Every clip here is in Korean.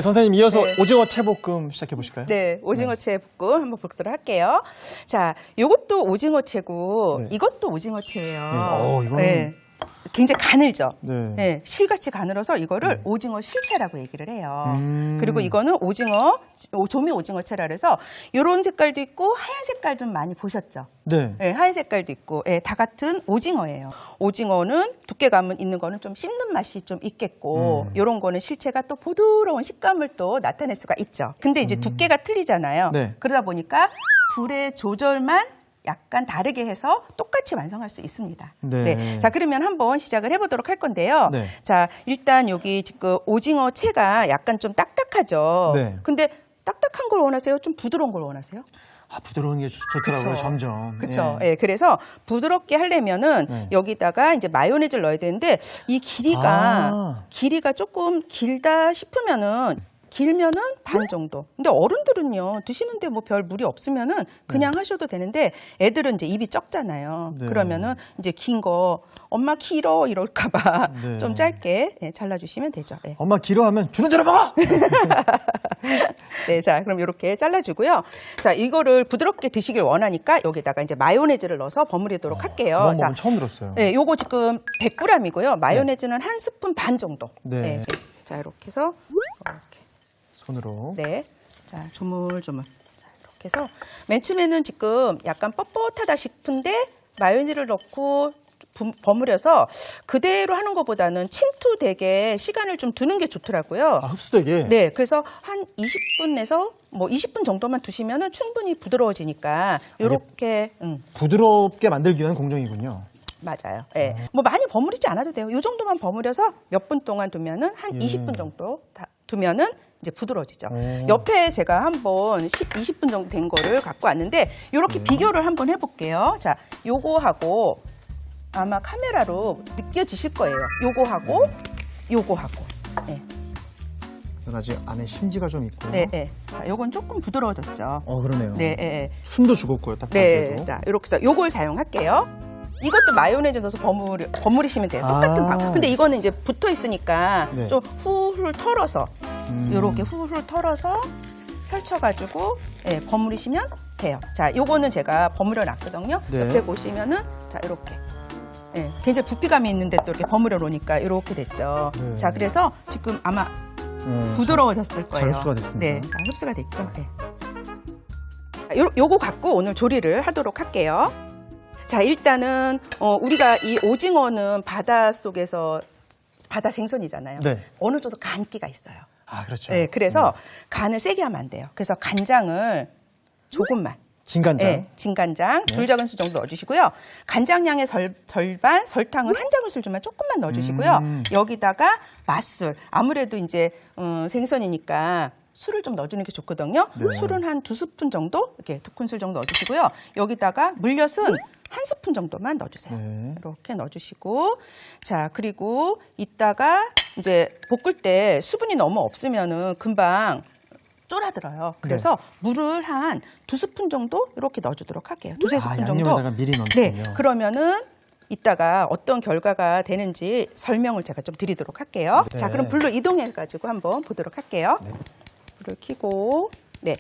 선생님 이어서 네. 오징어 채볶음 시작해 보실까요? 네, 오징어채 볶음 한번 보도록 할게요. 자, 요것도 오징어채고 네. 이것도 오징어채예요. 네. 이거는 굉장히 가늘죠. 네. 네, 실같이 가늘어서 이거를 오징어 실채라고 얘기를 해요. 음. 그리고 이거는 조미 오징어채라 그래서 이런 색깔도 있고 하얀 색깔 좀 많이 보셨죠? 네. 네, 하얀 색깔도 있고, 다 같은 오징어예요. 오징어는 두께감 있는 거는 좀 씹는 맛이 좀 있겠고, 이런 거는 실체가 또 부드러운 식감을 또 나타낼 수가 있죠. 근데 이제 두께가 틀리잖아요. 네. 그러다 보니까 불의 조절만 약간 다르게 해서 똑같이 완성할 수 있습니다. 네. 자, 그러면 한번 시작을 해보도록 할 건데요. 네. 자, 일단 여기 지금 오징어 채가 약간 좀 딱딱하죠. 네. 근데 딱딱한 걸 원하세요? 좀 부드러운 걸 원하세요? 부드러운 게 좋더라고요, 점점. 그렇죠. 예. 그래서 부드럽게 하려면은 네. 여기다가 이제 마요네즈를 넣어야 되는데 이 길이가 조금 길다 싶으면은 길면은 반 정도. 근데 어른들은요 드시는데 뭐 별 무리 없으면은 그냥 하셔도 되는데 애들은 이제 입이 적잖아요. 네. 그러면은 이제 긴 거 엄마 길어 이럴까봐 네. 좀 짧게 잘라주시면 되죠. 네. 엄마 길어하면 주는 대로 먹어! 네, 자, 그럼 이렇게 잘라주고요. 자, 이거를 부드럽게 드시길 원하니까 여기다가 이제 마요네즈를 넣어서 버무리도록 할게요. 저번 자, 먹으면 처음 들었어요. 네, 요거 지금 100g이고요. 마요네즈는 한 스푼 반 정도. 네. 자, 이렇게 해서 이렇게. 손으로. 네. 자, 조물조물. 자, 이렇게 해서 맨 처음에는 지금 약간 뻣뻣하다 싶은데 마요네즈를 넣고 버무려서 그대로 하는 것보다는 침투되게 시간을 좀 두는 게 좋더라고요. 흡수되게? 네, 그래서 한 20분에서 뭐 20분 정도만 두시면은 충분히 부드러워지니까 요렇게 부드럽게 만들기 위한 공정이군요. 맞아요. 예. 뭐 많이 버무리지 않아도 돼요. 요 정도만 버무려서 몇 분 동안 두면은 한 20분 정도 두면은 이제 부드러워지죠. 옆에 제가 한번 20분 정도 된 거를 갖고 왔는데 요렇게 비교를 한번 해볼게요. 자, 요거하고 아마 카메라로 느껴지실 거예요. 요거하고 요거하고. 네. 여러 가지 안에 심지가 좀 있고요. 네, 네. 자, 요건 조금 부드러워졌죠. 그러네요. 네, 네. 숨도 죽었고요, 딱 네. 봐도. 자, 이렇게 해서 요걸 사용할게요. 이것도 마요네즈 넣어서 버무리시면 돼요. 똑같은 방법. 근데 이거는 이제 붙어 있으니까 네. 좀 후훌 털어서 요렇게 후훌 털어서 펼쳐가지고 버무리시면 돼요. 자, 요거는 제가 버무려 놨거든요. 네. 옆에 보시면은 자, 이렇게. 굉장히 부피감이 있는데 또 이렇게 버무려 놓으니까 이렇게 됐죠. 네. 자, 그래서 지금 아마 부드러워졌을 거예요. 잘 흡수가 됐습니다. 네, 자, 흡수가 됐죠. 네. 요거 갖고 오늘 조리를 하도록 할게요. 자, 일단은 우리가 이 오징어는 바다 속에서 바다 생선이잖아요. 네. 어느 정도 간기가 있어요. 그렇죠. 네, 그래서 간을 세게 하면 안 돼요. 그래서 간장을 조금만. 진간장. 네, 진간장 2작은술 정도 넣어주시고요. 간장량의 절반, 설탕을 1작은술만 조금만 넣어주시고요. 여기다가 맛술. 아무래도 이제 생선이니까 술을 좀 넣어주는 게 좋거든요. 네. 술은 한 2스푼 정도, 이렇게 2큰술 정도 넣어주시고요. 여기다가 물엿은 1스푼 정도만 넣어주세요. 네. 이렇게 넣어주시고, 자, 그리고 이따가 이제 볶을 때 수분이 너무 없으면은 금방 쫄아들어요. 그래서 물을 한 2스푼 정도 이렇게 넣어주도록 할게요. 2-3스푼 정도. 양념에다가 미리 넣는군요. 네, 그러면은 이따가 어떤 결과가 되는지 설명을 제가 좀 드리도록 할게요. 네. 자, 그럼 불로 이동해가지고 한번 보도록 할게요. 네. 불을 켜고, 네,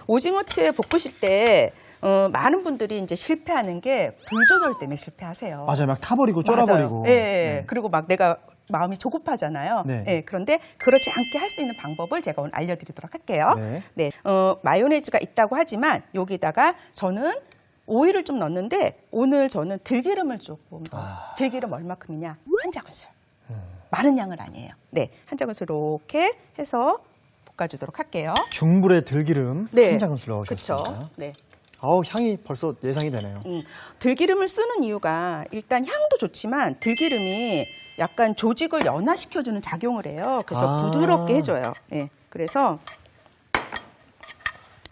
오징어채 볶으실 때 많은 분들이 이제 실패하는 게 불 조절 때문에 실패하세요. 맞아요. 막 타버리고 쫄아버리고. 맞아요. 예. 그리고 막 내가 마음이 조급하잖아요. 네. 예, 그런데 그렇지 않게 할 수 있는 방법을 제가 오늘 알려드리도록 할게요. 네. 마요네즈가 있다고 하지만 여기다가 저는 오일을 좀 넣는데 오늘 저는 들기름을 조금 들기름 얼마큼이냐? 1작은술. 많은 양은 아니에요. 네, 1작은술 이렇게 해서 볶아주도록 할게요. 중불에 들기름 네. 1작은술 넣으셨습니다. 그렇죠. 네. 향이 벌써 예상이 되네요. 들기름을 쓰는 이유가 일단 향도 좋지만 들기름이 약간 조직을 연화시켜주는 작용을 해요. 그래서 부드럽게 해줘요. 네. 그래서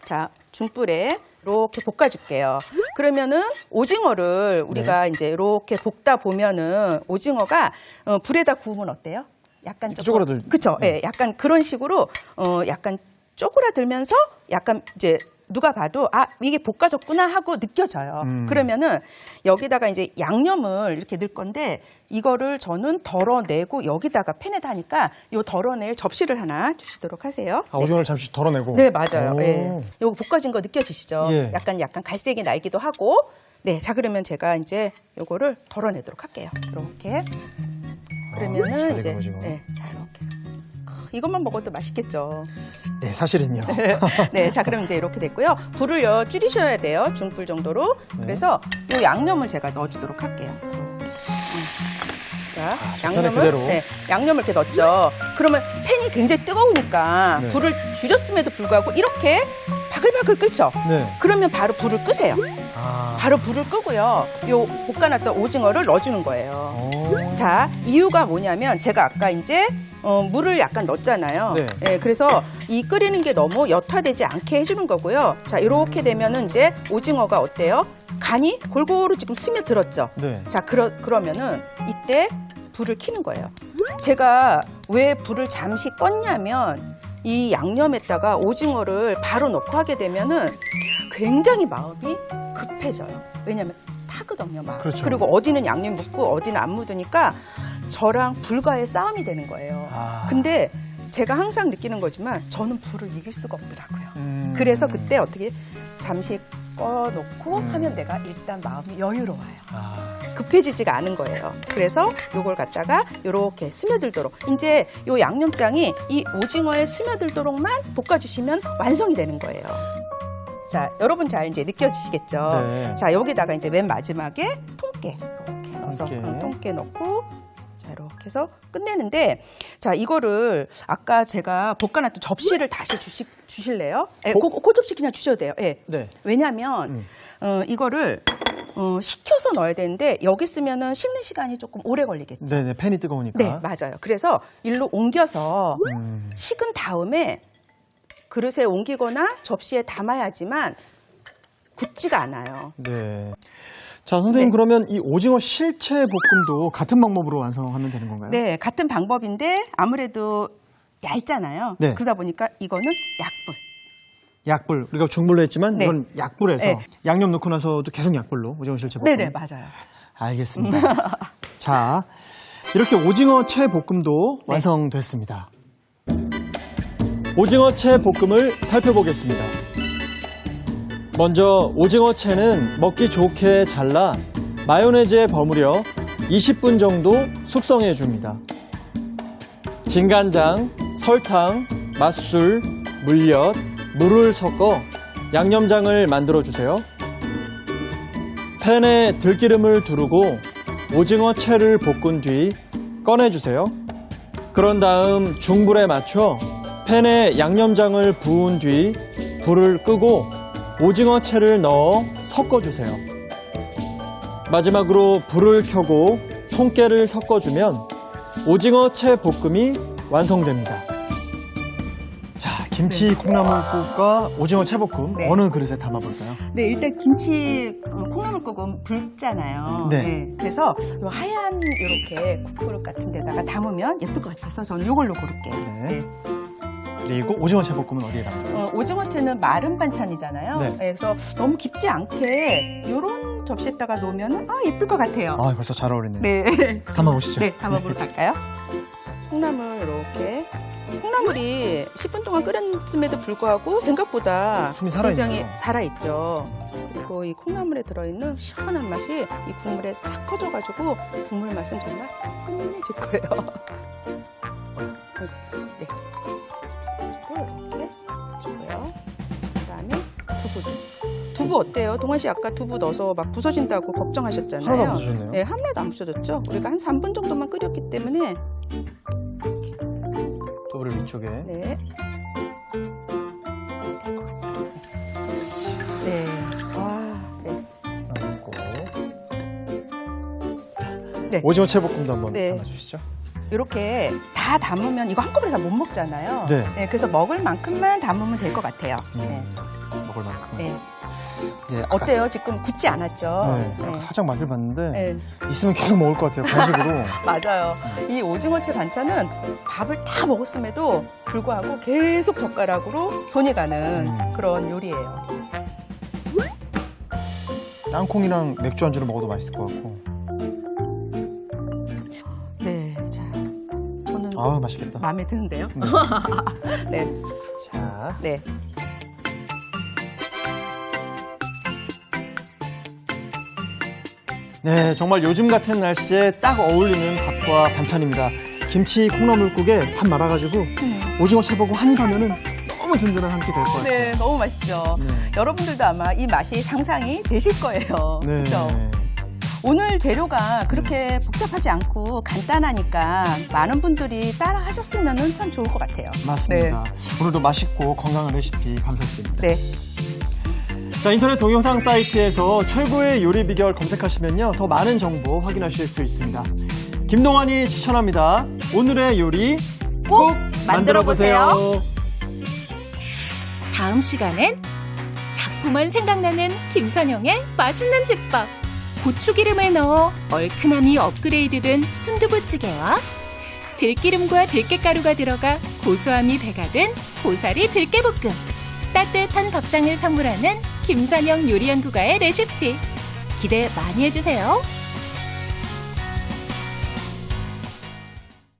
자, 중불에 이렇게 볶아줄게요. 그러면은 오징어를 우리가 이제 이렇게 볶다 보면은 오징어가 불에다 구우면 어때요? 약간 쪼그라들. 그렇죠. 네. 약간 그런 식으로 약간 쪼그라들면서 약간 이제 누가 봐도 아 이게 볶아졌구나 하고 느껴져요. 그러면은 여기다가 이제 양념을 이렇게 넣을 건데 이거를 저는 덜어내고 여기다가 팬에다 하니까 요 덜어낼 접시를 하나 주시도록 하세요. 아, 오징어를 잠시 덜어내고. 네, 맞아요. 오. 네. 요거 볶아진 거 느껴지시죠? 예. 약간 갈색이 날기도 하고. 네, 자 그러면 제가 이제 요거를 덜어내도록 할게요. 이렇게. 그러면은 잘 이제 익은 오징어. 네, 자 이렇게. 이것만 먹어도 맛있겠죠. 네, 사실은요. 네, 자 그럼 이제 이렇게 됐고요. 불을요 줄이셔야 돼요. 중불 정도로. 네. 그래서 요 양념을 제가 넣어주도록 할게요. 자, 팬에 그대로. 네, 양념을 이렇게 넣었죠. 그러면 팬이 굉장히 뜨거우니까 네. 불을 줄였음에도 불구하고 이렇게 바글바글 끓죠. 네. 그러면 바로 불을 끄세요. 아. 바로 불을 끄고요. 요 볶아놨던 오징어를 넣어주는 거예요. 오. 자, 이유가 뭐냐면 제가 아까 이제 물을 약간 넣었잖아요. 네. 예, 그래서 이 끓이는 게 너무 옅화되지 않게 해주는 거고요. 자, 이렇게 되면은 이제 오징어가 어때요? 간이 골고루 지금 스며들었죠. 네. 자, 그러면은 이때 불을 켜는 거예요. 제가 왜 불을 잠시 껐냐면 이 양념에다가 오징어를 바로 넣고 하게 되면은 굉장히 마음이 급해져요. 왜냐면 타거든요, 막. 그렇죠. 그리고 어디는 양념 묻고 어디는 안 묻으니까 저랑 불과의 싸움이 되는 거예요. 아. 근데 제가 항상 느끼는 거지만 저는 불을 이길 수가 없더라고요. 그래서 그때 어떻게 잠시 꺼놓고 하면 내가 일단 마음이 여유로워요. 아. 급해지지가 않은 거예요. 그래서 요걸 갖다가 요렇게 스며들도록 이제 요 양념장이 이 오징어에 스며들도록만 볶아주시면 완성이 되는 거예요. 자, 여러분 잘 이제 느껴지시겠죠? 네. 자, 여기다가 이제 맨 마지막에 통깨 이렇게 넣어서 통깨. 통깨 넣고 자, 이렇게 해서 끝내는데 자, 이거를 아까 제가 볶아놨던 접시를 다시 주실래요? 예, 그 접시 그냥 주셔도 돼요. 예. 네. 왜냐면 이거를 식혀서 넣어야 되는데 여기 쓰면은 식는 시간이 조금 오래 걸리겠죠. 네네, 팬이 뜨거우니까. 네, 맞아요. 그래서 일로 옮겨서 음. 식은 다음에 그릇에 옮기거나 접시에 담아야지만 굳지가 않아요. 네. 자, 선생님 네. 그러면 이 오징어 실체 볶음도 같은 방법으로 완성하면 되는 건가요? 네, 같은 방법인데 아무래도 얇잖아요. 네. 그러다 보니까 이거는 약불. 약불. 우리가 중불로 했지만 네. 이건 약불에서 네. 양념 넣고 나서도 계속 약불로 오징어 실체 볶음. 네네, 맞아요. 알겠습니다. 자, 이렇게 오징어 채 볶음도 네. 완성됐습니다. 오징어 채 볶음을 살펴보겠습니다. 먼저 오징어 채는 먹기 좋게 잘라 마요네즈에 버무려 20분 정도 숙성해 줍니다. 진간장, 설탕, 맛술, 물엿, 물을 섞어 양념장을 만들어 주세요. 팬에 들기름을 두르고 오징어 채를 볶은 뒤 꺼내주세요. 그런 다음 중불에 맞춰 팬에 양념장을 부은 뒤 불을 끄고 오징어 채를 넣어 섞어주세요. 마지막으로 불을 켜고 통깨를 섞어주면 오징어 채 볶음이 완성됩니다. 자, 김치 콩나물국과 오징어 채볶음 네. 어느 그릇에 담아볼까요? 네, 일단 김치 콩나물국은 붉잖아요. 네. 그래서 요 하얀 이렇게 국그릇 같은 데다가 담으면 예쁠 것 같아서 저는 이걸로 고를게요. 네. 그리고 오징어 채볶음은 어디에 담을까요? 오징어채는 마른 반찬이잖아요. 네. 그래서 너무 깊지 않게 이런 접시에다가 놓으면 예쁠 것 같아요. 아, 벌써 잘 어울리네요. 네. 담아보시죠. 네, 담아보러 갈까요? 콩나물 이렇게. 콩나물이 10분 동안 끓였음에도 불구하고 생각보다 숨이 살아있네요. 굉장히 살아있죠. 그리고 이 콩나물에 들어있는 시원한 맛이 이 국물에 싹 퍼져가지고 국물 맛은 정말 끝내줄 거예요. 네. 또 이렇게 주고요. 그다음에 두부 어때요? 동환 씨 아까 두부 넣어서 막 부서진다고 걱정하셨잖아요. 하나도 안 부서졌네요. 네, 하나도 안 부서졌죠. 우리가 한 3분 정도만 끓였기 때문에 두부를 위쪽에. 네. 될 것 같아요. 네. 와, 네. 담고. 네. 오징어 채볶음도 한번 네. 담아주시죠. 이렇게 다 담으면 이거 한꺼번에 다 못 먹잖아요. 네. 그래서 먹을 만큼만 담으면 될 것 같아요. 네. 먹을 만큼. 네. 예, 아까- 어때요? 지금 굳지 않았죠? 네, 아까 살짝 맛을 봤는데 네. 있으면 계속 먹을 것 같아요. 간식으로. 맞아요. 이 오징어채 반찬은 밥을 다 먹었음에도 불구하고 계속 젓가락으로 손이 가는 그런 요리예요. 땅콩이랑 맥주 안주로 먹어도 맛있을 것 같고. 네, 자, 저는 아우, 맛있겠다. 마음에 드는데요. 네, 자, 네. 네, 정말 요즘 같은 날씨에 딱 어울리는 밥과 반찬입니다. 김치 콩나물국에 밥 말아가지고 오징어 채보고 한 입 하면은 너무 든든한 한 끼 될 것 같아요. 네, 너무 맛있죠. 네. 여러분들도 아마 이 맛이 상상이 되실 거예요. 네. 그렇죠? 오늘 재료가 그렇게 복잡하지 않고 간단하니까 많은 분들이 따라 하셨으면 참 좋을 것 같아요. 맞습니다. 오늘도 맛있고 건강한 레시피 감사드립니다. 네. 자, 인터넷 동영상 사이트에서 최고의 요리 비결 검색하시면요, 더 많은 정보 확인하실 수 있습니다. 김동완이 추천합니다. 오늘의 요리 꼭 만들어보세요. 다음 시간엔 자꾸만 생각나는 김선영의 맛있는 집밥. 고추기름을 넣어 얼큰함이 업그레이드된 순두부찌개와 들기름과 들깨가루가 들어가 고소함이 배가 된 고사리 들깨볶음. 따뜻한 밥상을 선물하는 김선영 요리연구가의 레시피. 기대 많이 해주세요.